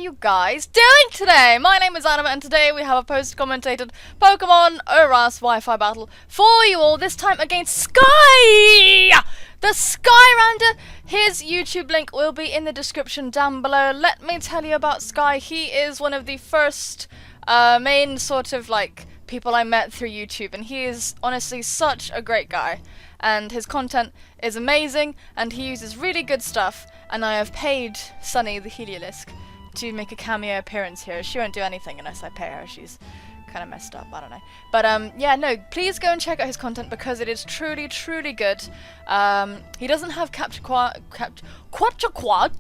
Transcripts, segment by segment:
you guys doing today? My name is Anima and today we have a post-commentated Pokemon ORAS Wi-Fi battle for you all, this time against Sky! The Skyrander! His YouTube link will be in the description down below. Let me tell you about Sky. He is one of the first main sort of like people I met through YouTube, and he is honestly such a great guy. And his content is amazing, and he uses really good stuff, and I have paid Sunny, the Heliolisk, to make a cameo appearance here. She won't do anything unless I pay her. She's kind of messed up, I don't know. But yeah, no, please go and check out his content because it is truly, truly good. He doesn't have capture card quality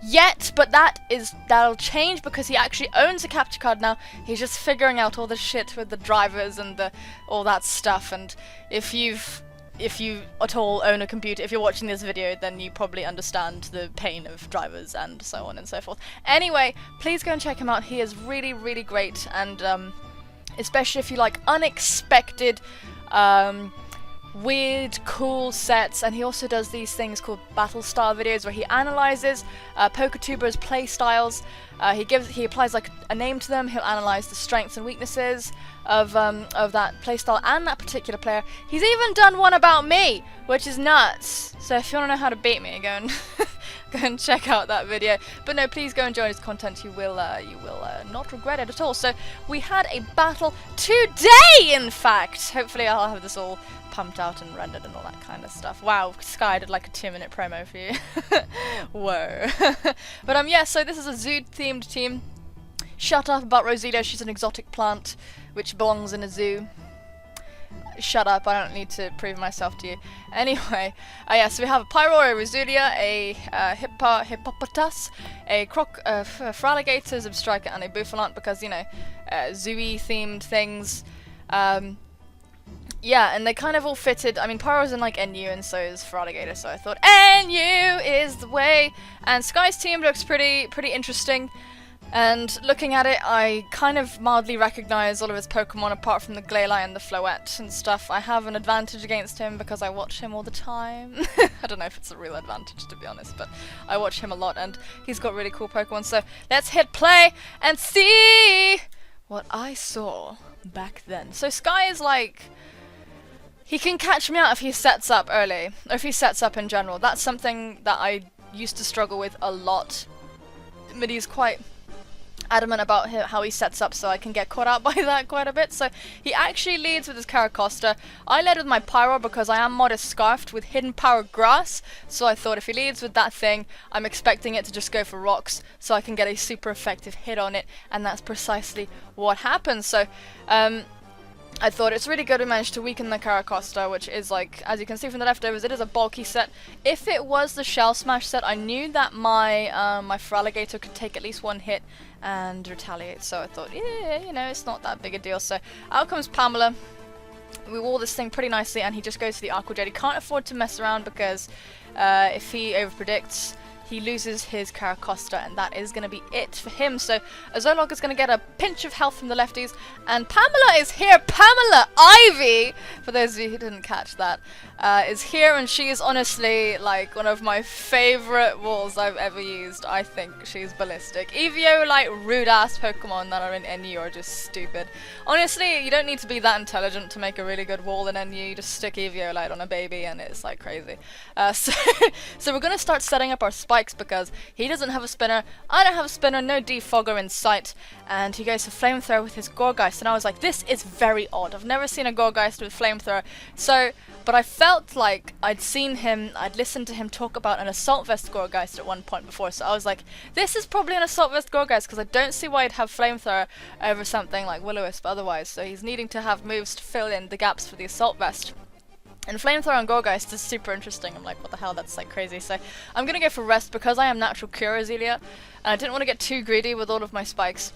yet, but that'll change because he actually owns a capture card now. He's just figuring out all the shit with the drivers and all that stuff. And if you at all own a computer, if you're watching this video, then you probably understand the pain of drivers and so on and so forth. Anyway, please go and check him out. He is really, really great, and especially if you like unexpected, weird, cool sets. And he also does these things called battle style videos where he analyzes PokeTubers' play styles. He applies like a name to them. He'll analyze the strengths and weaknesses of that playstyle and that particular player. He's even done one about me, which is nuts. So if you want to know how to beat me, go and go and check out that video. But no, please go and join his content. You will not regret it at all. So we had a battle today, in fact. Hopefully I'll have this all pumped out and rendered and all that kind of stuff. Wow, Sky did like a 2-minute promo for you. Whoa. But yeah, so this is a zoo-themed team. Shut up about Roselia, she's an exotic plant which belongs in a zoo. Shut up, I don't need to prove myself to you. Anyway, yeah, so we have a Pyro, a Roselia, a Hippopotas, a Fraligator, Zebstrika, and a Bouffalant because, you know, zoo-y themed things. Yeah, and they kind of all fitted. I mean, Pyro's in like NU and so is Fraligator, so I thought NU is the way. And Sky's team looks pretty interesting. And looking at it, I kind of mildly recognize all of his Pokemon apart from the Glalie and the Floette and stuff. I have an advantage against him because I watch him all the time. I don't know if it's a real advantage, to be honest, but I watch him a lot and he's got really cool Pokemon. So let's hit play and see what I saw back then. So Sky is like, he can catch me out if he sets up early, or if he sets up in general. That's something that I used to struggle with a lot, but he's quite adamant about how he sets up, so I can get caught out by that quite a bit. So he actually leads with his Caracosta. I led with my Pyro because I am modest scarfed with hidden power grass, so I thought if he leads with that thing, I'm expecting it to just go for rocks so I can get a super effective hit on it, and that's precisely what happens. So I thought it's really good we managed to weaken the Caracosta, which is like, as you can see from the leftovers, it is a bulky set. If it was the Shell Smash set, I knew that my my Fraligator could take at least one hit and retaliate, so I thought, yeah, you know, it's not that big a deal. So out comes Pamela. We wall this thing pretty nicely, and he just goes for the Aqua Jet. He can't afford to mess around because if he overpredicts, he loses his Caracosta, and that is going to be it for him. So Zolog is going to get a pinch of health from the lefties, and Pamela is here. Pamela Ivy, for those of you who didn't catch that, is here, and she is honestly like one of my favorite walls I've ever used. I think she's ballistic. Eevee, like rude-ass Pokemon that are in NU are just stupid. Honestly, you don't need to be that intelligent to make a really good wall in NU. You just stick Eevee on a baby, and it's like crazy. So we're going to start setting up our spikes because he doesn't have a spinner, I don't have a spinner, no defogger in sight, and he goes for Flamethrower with his Gorgeist, and I was like, this is very odd. I've never seen a Gorgeist with Flamethrower. So, but I felt like I'd listened to him talk about an Assault Vest Gorgeist at one point before, so I was like, this is probably an Assault Vest Gorgeist because I don't see why he'd have Flamethrower over something like Will-O-Wisp otherwise, so he's needing to have moves to fill in the gaps for the Assault Vest. And Flamethrower on Gorgeist is super interesting. I'm like, what the hell, that's like crazy. So I'm gonna go for Rest because I am Natural Cure Roselia, and I didn't want to get too greedy with all of my spikes.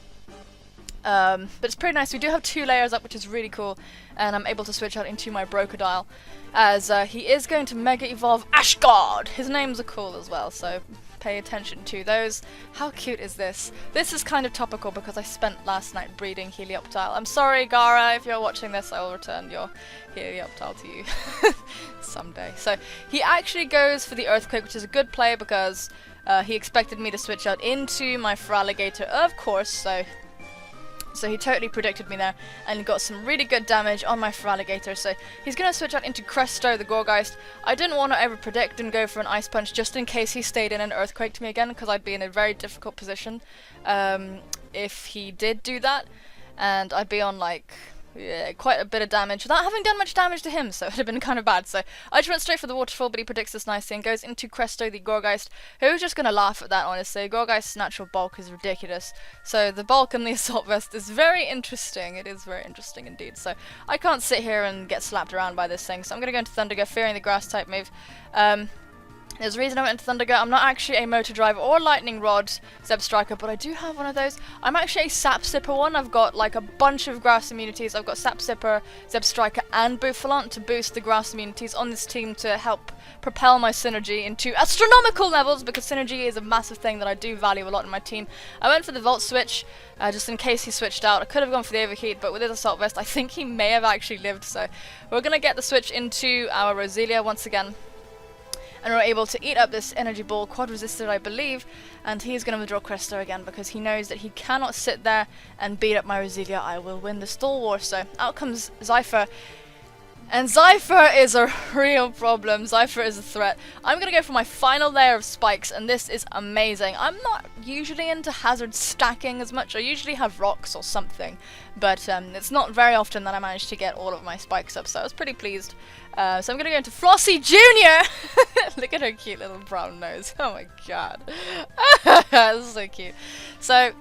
But it's pretty nice. We do have 2 layers up, which is really cool, and I'm able to switch out into my Brocodile, as he is going to Mega Evolve Ashguard. His names are cool as well, so pay attention to those. How cute is this? This is kind of topical because I spent last night breeding Helioptile. I'm sorry, Gara, if you're watching this, I will return your Helioptile to you someday. So he actually goes for the Earthquake, which is a good play because He expected me to switch out into my Feraligatr, of course, so he totally predicted me there, and got some really good damage on my Feraligatr, so he's going to switch out into Cresto, the Gorgeist. I didn't want to over-predict and go for an Ice Punch just in case he stayed in and Earthquaked me again, because I'd be in a very difficult position if he did do that, and I'd be on, like, yeah, quite a bit of damage without having done much damage to him, so it would have been kind of bad. So I just went straight for the Waterfall, but he predicts this nicely and goes into Cresto, the Gorgeist, who's just going to laugh at that, honestly. Gorgeist's natural bulk is ridiculous, so the bulk in the Assault Vest is very interesting. It is very interesting indeed, so I can't sit here and get slapped around by this thing, so I'm going to go into Thundergo, fearing the Grass type move. There's a reason I went into Thundergo. I'm not actually a Motor Drive or Lightning Rod Zeb Striker, but I do have one of those. I'm actually a Sap Sipper one. I've got like a bunch of grass immunities. I've got Sap Sipper, Zeb Striker, and Bouffalant to boost the grass immunities on this team to help propel my synergy into astronomical levels, because synergy is a massive thing that I do value a lot in my team. I went for the Volt switch, just in case he switched out. I could have gone for the Overheat, but with his Assault Vest, I think he may have actually lived, so we're going to get the switch into our Roselia once again. And we're able to eat up this energy ball, quad resisted I believe, and he's going to withdraw Cresto again because he knows that he cannot sit there and beat up my Roselia. I will win the stall war. So out comes Zypher, and Zypher is a real problem. Zypher is a threat. I'm going to go for my final layer of spikes, and this is amazing. I'm not usually into hazard stacking as much. I usually have rocks or something, but it's not very often that I manage to get all of my spikes up, so I was pretty pleased. So I'm going to go into Flossie Jr. Look at her cute little brown nose. Oh my god. This is so cute. So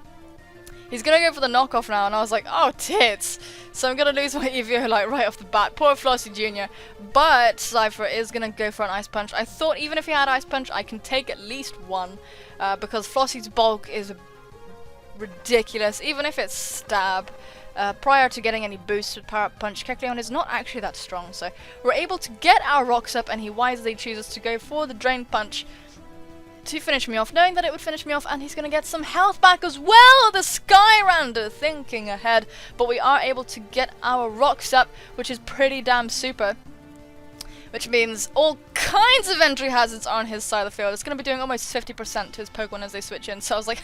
he's going to go for the knockoff now, and I was like, oh tits. So I'm going to lose my EVO like right off the bat. Poor Flossie Jr. But Zypher is going to go for an Ice Punch. I thought even if he had Ice Punch, I can take at least one, because Flossie's bulk is ridiculous, even if it's stab. Prior to getting any boost with Power Up Punch, Kecleon is not actually that strong, so we're able to get our rocks up, and he wisely chooses to go for the Drain Punch to finish me off, knowing that it would finish me off, and he's going to get some health back as well. The Skyrander thinking ahead, but we are able to get our rocks up, which is pretty damn super. Which means all kinds of entry hazards are on his side of the field. It's going to be doing almost 50% to his Pokemon as they switch in. So I was like,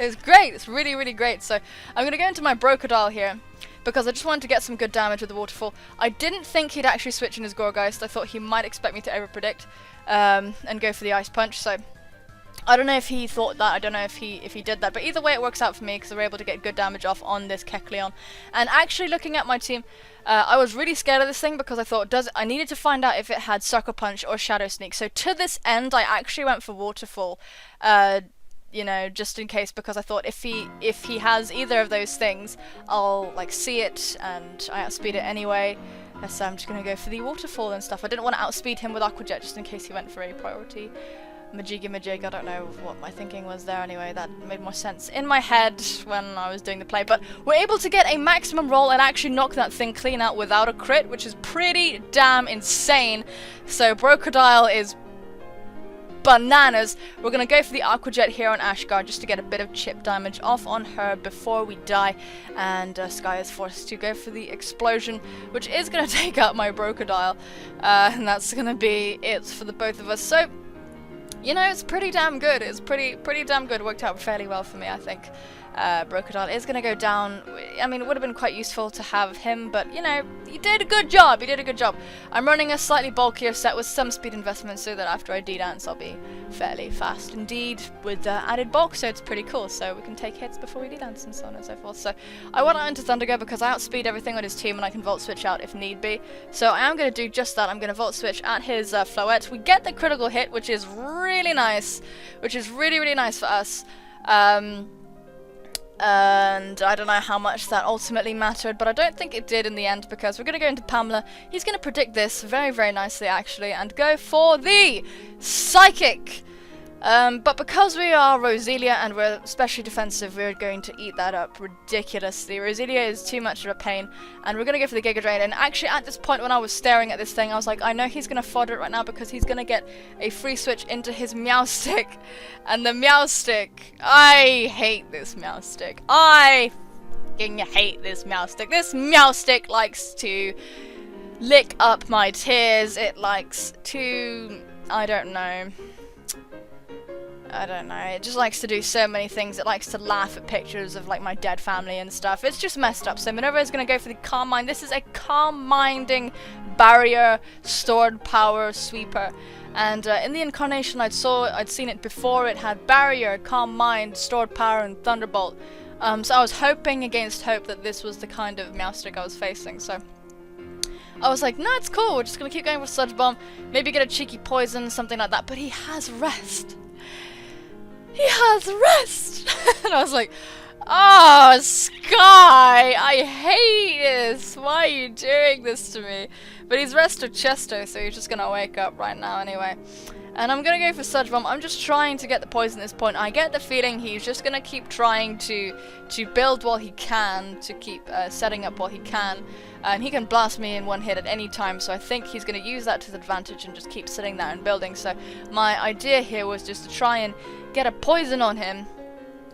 it's great. It's really, really great. So I'm going to go into my Brocodile here, because I just wanted to get some good damage with the Waterfall. I didn't think he'd actually switch in his Gorgeist. I thought he might expect me to over-predict and go for the Ice Punch. So I don't know if he thought that. I don't know if he did that. But either way, it works out for me, because we're able to get good damage off on this Kecleon. And actually looking at my team, I was really scared of this thing, because I thought I needed to find out if it had Sucker Punch or Shadow Sneak. So to this end, I actually went for Waterfall, you know, just in case, because I thought if he has either of those things, I'll like see it and I outspeed it anyway. So I'm just gonna go for the Waterfall and stuff. I didn't want to outspeed him with Aqua Jet just in case he went for a priority. Majig, I don't know what my thinking was there anyway. That made more sense in my head when I was doing the play. But we're able to get a maximum roll and actually knock that thing clean out without a crit, which is pretty damn insane. So Brocodile is bananas. We're going to go for the Aqua Jet here on Ashgar just to get a bit of chip damage off on her before we die. And Sky is forced to go for the Explosion, which is going to take out my Brocodile. And that's going to be it for the both of us. So you know, it's pretty damn good. It's pretty damn good. Worked out fairly well for me, I think. Brocodile is going to go down. I mean, it would have been quite useful to have him, but, you know, he did a good job. He did a good job. I'm running a slightly bulkier set with some speed investments so that after I D-dance, I'll be fairly fast indeed with added bulk, so it's pretty cool. So we can take hits before we D-dance and so on and so forth. So I went out into Thundergo because I outspeed everything on his team and I can Volt Switch out if need be. So I am going to do just that. I'm going to Volt Switch at his Floette. We get the critical hit, which is really nice. Which is really, really nice for us. And I don't know how much that ultimately mattered, but I don't think it did in the end, because we're going to go into Pamela. He's going to predict this very, very nicely, actually, and go for the Psychic! But because we are Roselia and we're especially defensive, we're going to eat that up ridiculously. Roselia is too much of a pain, and we're going to go for the Giga Drain. And actually, at this point when I was staring at this thing, I was like, I know he's going to fodder it right now, because he's going to get a free switch into his Meowstick. And the Meowstick, I hate this Meowstick. I fucking hate this Meowstick. This Meowstick likes to lick up my tears. It likes to, I don't know, I don't know, it just likes to do so many things. It likes to laugh at pictures of like my dead family and stuff. It's just messed up. So Minerva is going to go for the Calm Mind. This is a calm minding barrier stored power sweeper. And in the incarnation I'd seen it before. It had barrier, calm mind, stored power, and thunderbolt. So I was hoping against hope that this was the kind of Meowstick I was facing. So I was like, no, it's cool. We're just going to keep going with Sludge Bomb. Maybe get a cheeky poison, something like that. But he has rest. He has rest! And I was like, oh, Sky! I hate this! Why are you doing this to me? But he's rest of Chesto, so he's just gonna wake up right now anyway. And I'm gonna go for Sludge Bomb. I'm just trying to get the poison at this point. I get the feeling he's just gonna keep trying to build while he can, to keep setting up while he can. And he can blast me in one hit at any time, so I think he's gonna use that to his advantage and just keep sitting there and building. So my idea here was just to try and get a poison on him,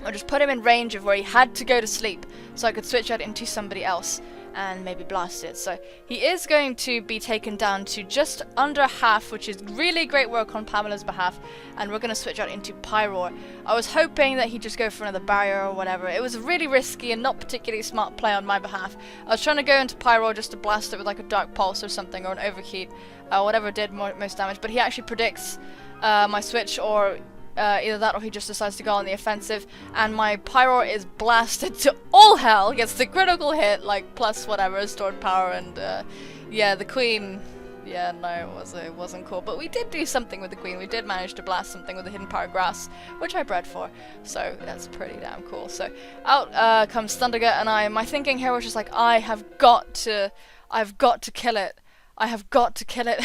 or just put him in range of where he had to go to sleep, so I could switch out into somebody else and maybe blast it. So he is going to be taken down to just under half, which is really great work on Pamela's behalf, and we're going to switch out into Pyroar. I was hoping that he'd just go for another barrier or whatever. It was really risky and not particularly smart play on my behalf. I was trying to go into Pyroar just to blast it with like a Dark Pulse or something, or an Overheat, whatever did most damage, but he actually predicts my switch, or either that or he just decides to go on the offensive, and my Pyroar is blasted to all hell, gets the critical hit, like plus whatever, stored power, and yeah, the Queen, yeah, no, it wasn't cool, but we did do something with the Queen. We did manage to blast something with the Hidden Power Grass, which I bred for, so that's pretty damn cool. So out comes Thundergut, and my thinking here was just like, I've got to kill it. I have got to kill it.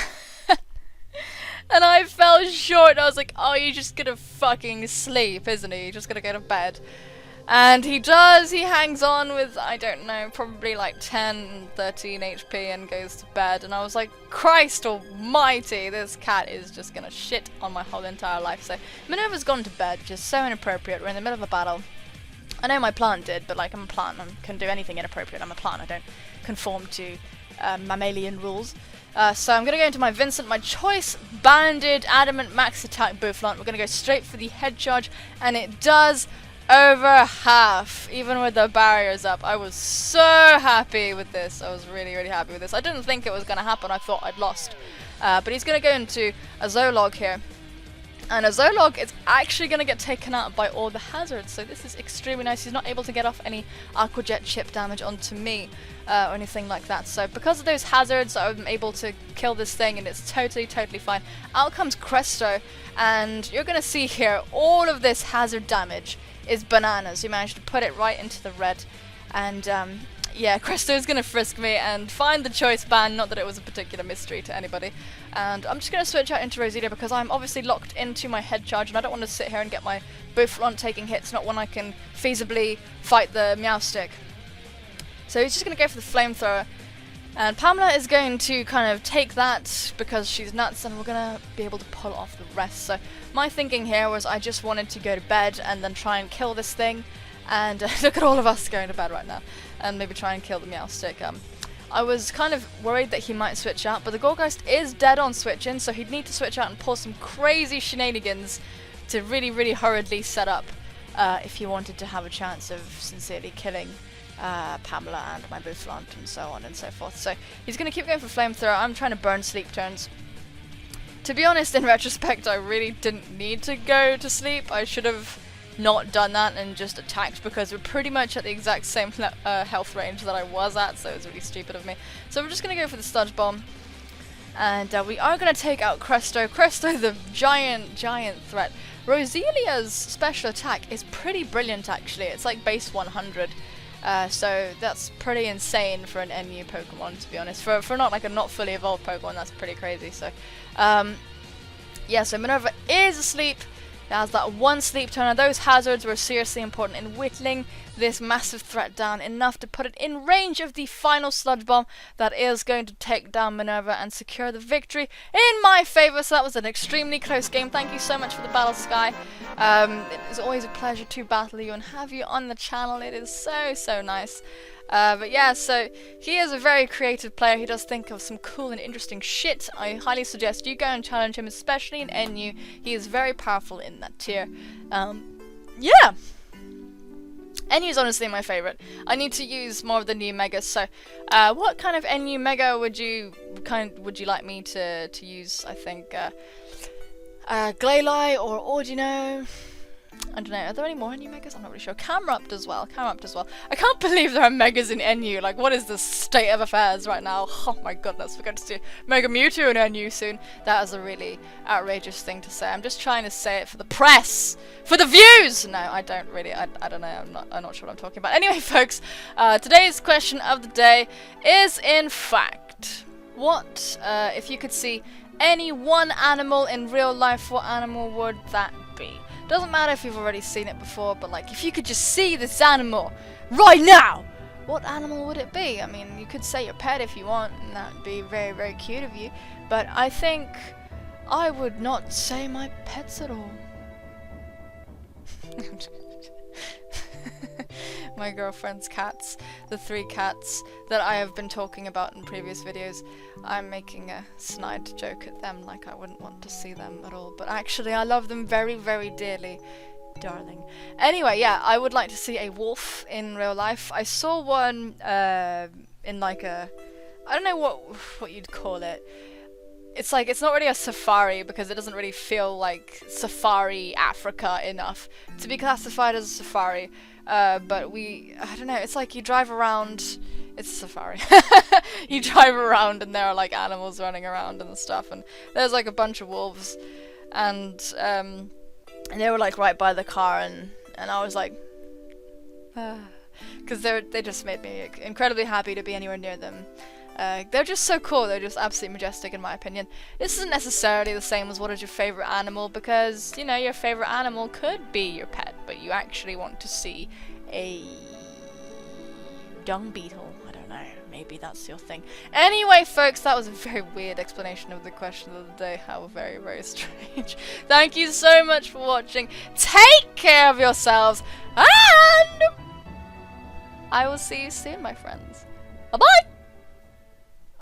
And I fell short. I was like, oh, you're just gonna fucking sleep, isn't he? You're just gonna go to bed. And he does. He hangs on with, I don't know, probably like 10, 13 HP and goes to bed. And I was like, Christ almighty, this cat is just gonna shit on my whole entire life. So Minerva's gone to bed, which is so inappropriate. We're in the middle of a battle. I know my plant did, but like, I'm a plant. I can do anything inappropriate. I'm a plant. I don't conform to mammalian rules. So I'm going to go into my Vincent, my choice banded adamant max attack Boufflant. We're going to go straight for the head charge, and it does over half, even with the barriers up. I was so happy with this. I was really, really happy with this. I didn't think it was going to happen. I thought I'd lost. But he's going to go into a Zolog here. And a Zolog is actually going to get taken out by all the hazards, so this is extremely nice. He's not able to get off any Aqua Jet chip damage onto me, or anything like that. So because of those hazards, I'm able to kill this thing, and it's totally, totally fine. Out comes Cresto, and you're going to see here, all of this hazard damage is bananas. You managed to put it right into the red, and yeah, Cresto is going to frisk me and find the choice band, not that it was a particular mystery to anybody. And I'm just going to switch out into Rosita because I'm obviously locked into my head charge, and I don't want to sit here and get my Boufflant taking hits, not when I can feasibly fight the Meowstick. So he's just going to go for the Flamethrower, and Pamela is going to kind of take that because she's nuts, and we're going to be able to pull off the rest. So my thinking here was I just wanted to go to bed and then try and kill this thing. And look at all of us going to bed right now, and maybe try and kill the Meowstick. I was kind of worried that he might switch out, but the Gorgeist is dead on switching, so he'd need to switch out and pull some crazy shenanigans to really, really hurriedly set up if he wanted to have a chance of sincerely killing Pamela and my Boufflant and so on and so forth. So he's going to keep going for Flamethrower. I'm trying to burn sleep turns. To be honest, in retrospect, I really didn't need to go to sleep. I should have not done that and just attacked, because we're pretty much at the exact same health range that I was at, so it was really stupid of me. So we're just going to go for the Sludge Bomb, and we are going to take out Cresto. Cresto, the giant threat. Roselia's special attack is pretty brilliant actually. It's like base 100, so that's pretty insane for an MU Pokemon, to be honest. For not like a not fully evolved Pokemon, that's pretty crazy. So yeah, so Minerva is asleep. It has that one sleep turn, and those hazards were seriously important in whittling this massive threat down enough to put it in range of the final Sludge Bomb that is going to take down Minerva and secure the victory in my favour. So that was an extremely close game. Thank you so much for the battle, Sky. It is always a pleasure to battle you and have you on the channel. It is so nice. But yeah, so he is a very creative player. He does think of some cool and interesting shit. I highly suggest you go and challenge him, especially in NU. He is very powerful in that tier. Yeah! NU is honestly my favourite. I need to use more of the new megas. So, what kind of NU mega would you like me to use? I think Glaylai or Ordino. I don't know. Are there any more NU megas? I'm not really sure. Camerupt as well. I can't believe there are megas in NU. Like, what is the state of affairs right now? Oh my goodness, we're going to see Mega Mewtwo in NU soon. That is a really outrageous thing to say. I'm just trying to say it for the press, for the views. No, I don't really. I don't know. I'm not sure what I'm talking about. Anyway, folks, today's question of the day is, in fact, what if you could see any one animal in real life? What animal would that be? Doesn't matter if you've already seen it before, but like if you could just see this animal right now, what animal would it be? I mean, you could say your pet if you want, and that would be very, very cute of you, but I think I would not say my pets at all. My girlfriend's cats, the 3 cats that I have been talking about in previous videos, I'm making a snide joke at them like I wouldn't want to see them at all, but actually I love them very, very dearly, darling. Anyway, yeah, I would like to see a wolf in real life. I saw one in like a, I don't know what you'd call it. It's like, it's not really a safari because it doesn't really feel like safari Africa enough to be classified as a safari. But I don't know, it's like you drive around, it's a safari. You drive around and there are like animals running around and stuff, and there's like a bunch of wolves, and they were like right by the car, and I was like, because they just made me incredibly happy to be anywhere near them. They're just so cool. They're just absolutely majestic in my opinion. This isn't necessarily the same as what is your favorite animal, because, you know, your favorite animal could be your pet, but you actually want to see a dung beetle. I don't know, maybe that's your thing. Anyway, folks, that was a very weird explanation of the question of the day. How very, very strange. Thank you so much for watching. Take care of yourselves, and I will see you soon, my friends. Bye-bye!